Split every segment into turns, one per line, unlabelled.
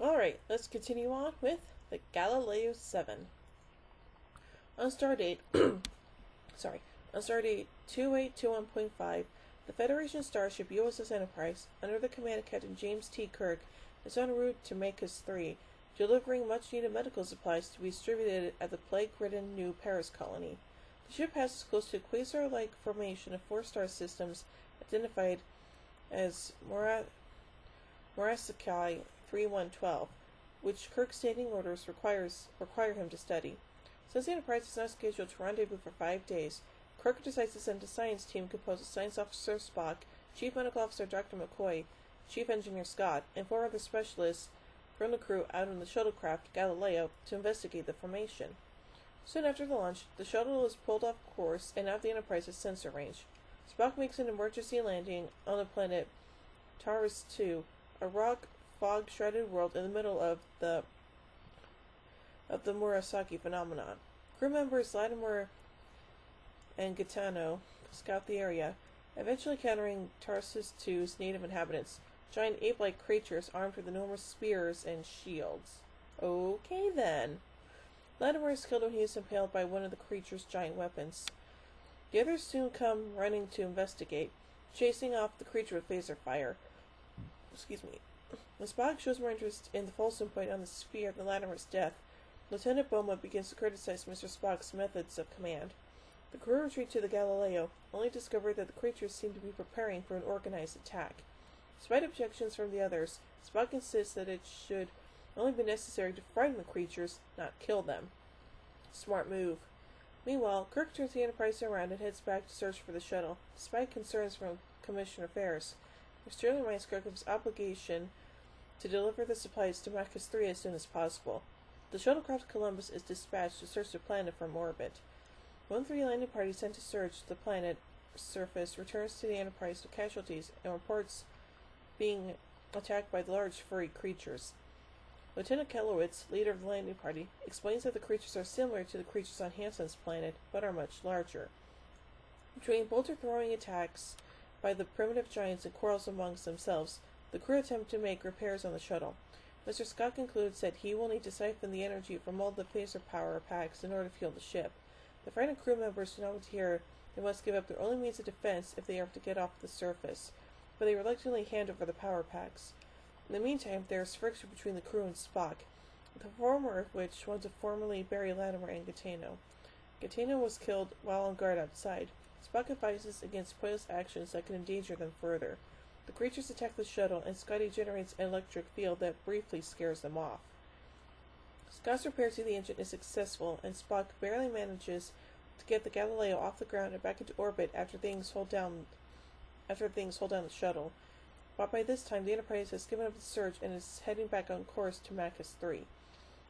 Alright, let's continue on with the Galileo 7. On Stardate, on Stardate 2821.5, the Federation starship USS Enterprise, under the command of Captain James T. Kirk, is en route to Macus 3, delivering much-needed medical supplies to be distributed at the plague-ridden New Paris colony. The ship passes close to a quasar-like formation of four-star systems identified as Morasakai 3112, which Kirk's standing orders require him to study. Since the Enterprise is not scheduled to rendezvous for 5 days, Kirk decides to send a science team composed of Science Officer Spock, Chief Medical Officer Dr. McCoy, Chief Engineer Scott, and 4 other specialists from the crew out on the shuttlecraft Galileo to investigate the formation. Soon after the launch, the shuttle is pulled off course and out of the Enterprise's sensor range. Spock makes an emergency landing on the planet Taurus 2, a rock fog-shrouded world in the middle of the Murasaki phenomenon. Crew members Latimer and Gaetano scout the area, eventually encountering Taurus 2's native inhabitants, giant ape-like creatures armed with enormous spears and shields. Okay then. Latimer is killed when he is impaled by one of the creature's giant weapons. The others soon come running to investigate, chasing off the creature with phaser fire. When Spock shows more interest in the Folsom point on the sphere than Latimer's death, Lieutenant Boma begins to criticize Mr. Spock's methods of command. The crew retreat to the Galileo, only to discover that the creatures seem to be preparing for an organized attack. Despite objections from the others, Spock insists that it should only be necessary to frighten the creatures, not kill them. Smart move. Meanwhile, Kirk turns the Enterprise around and heads back to search for the shuttle, despite concerns from Commissioner Ferris, who sternly reminds Kirk of his obligation to deliver the supplies to Macus 3 as soon as possible. The shuttlecraft Columbus is dispatched to search the planet from orbit. One 3 landing party sent to search the planet surface returns to the Enterprise with casualties and reports being attacked by the large furry creatures. Lieutenant Kelowitz, leader of the landing party, explains that the creatures are similar to the creatures on Hansen's planet, but are much larger. Between boulder-throwing attacks by the primitive giants and quarrels amongst themselves, the crew attempt to make repairs on the shuttle. Mr. Scott concludes that he will need to siphon the energy from all the phaser power packs in order to fuel the ship. The frightened crew members do not want to hear they must give up their only means of defense if they are to get off the surface, but they reluctantly hand over the power packs. In the meantime, there is friction between the crew and Spock, the former of which wanted to formally bury Latimer and Gaetano. Gaetano was killed while on guard outside. Spock advises against pointless actions that can endanger them further. The creatures attack the shuttle, and Scotty generates an electric field that briefly scares them off. Scott's repair to the engine is successful, and Spock barely manages to get the Galileo off the ground and back into orbit after things hold down the shuttle. But by this time, the Enterprise has given up the search and is heading back on course to Macus 3.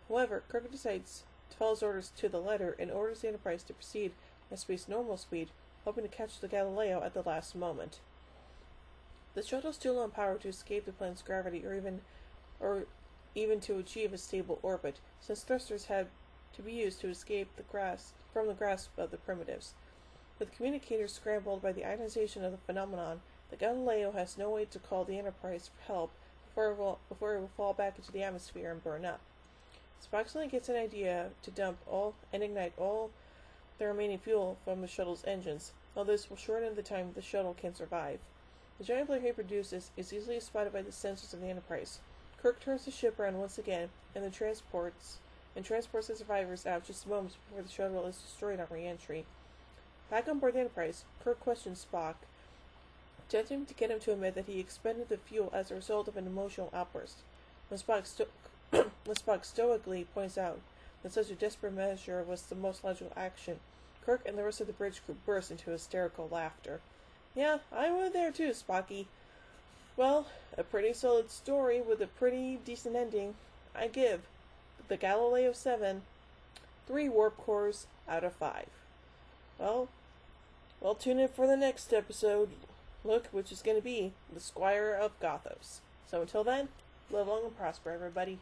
However, Kirk decides to follow his orders to the letter and orders the Enterprise to proceed at space normal speed, hoping to catch the Galileo at the last moment. The shuttle is too low in power to escape the planet's gravity or even to achieve a stable orbit, since thrusters had to be used to escape from the grasp of the primitives. With communicators scrambled by the ionization of the phenomenon, the Galileo has no way to call the Enterprise for help before it will fall back into the atmosphere and burn up. Spock suddenly gets an idea to dump all and ignite all the remaining fuel from the shuttle's engines, while this will shorten the time the shuttle can survive. The giant flare he produces is easily spotted by the sensors of the Enterprise. Kirk turns the ship around once again and transports the survivors out just moments before the shuttle is destroyed on re-entry. Back on board the Enterprise, Kirk questions Spock, attempting to get him to admit that he expended the fuel as a result of an emotional outburst. When Spock stoically points out that such a desperate measure was the most logical action, Kirk and the rest of the bridge crew burst into hysterical laughter. Yeah, I was there too, Spocky. Well, a pretty solid story with a pretty decent ending. I give the Galileo 7 3 warp cores out of 5. Well, tune in for the next episode, which is going to be the Squire of Gothos. So until then, live long and prosper, everybody.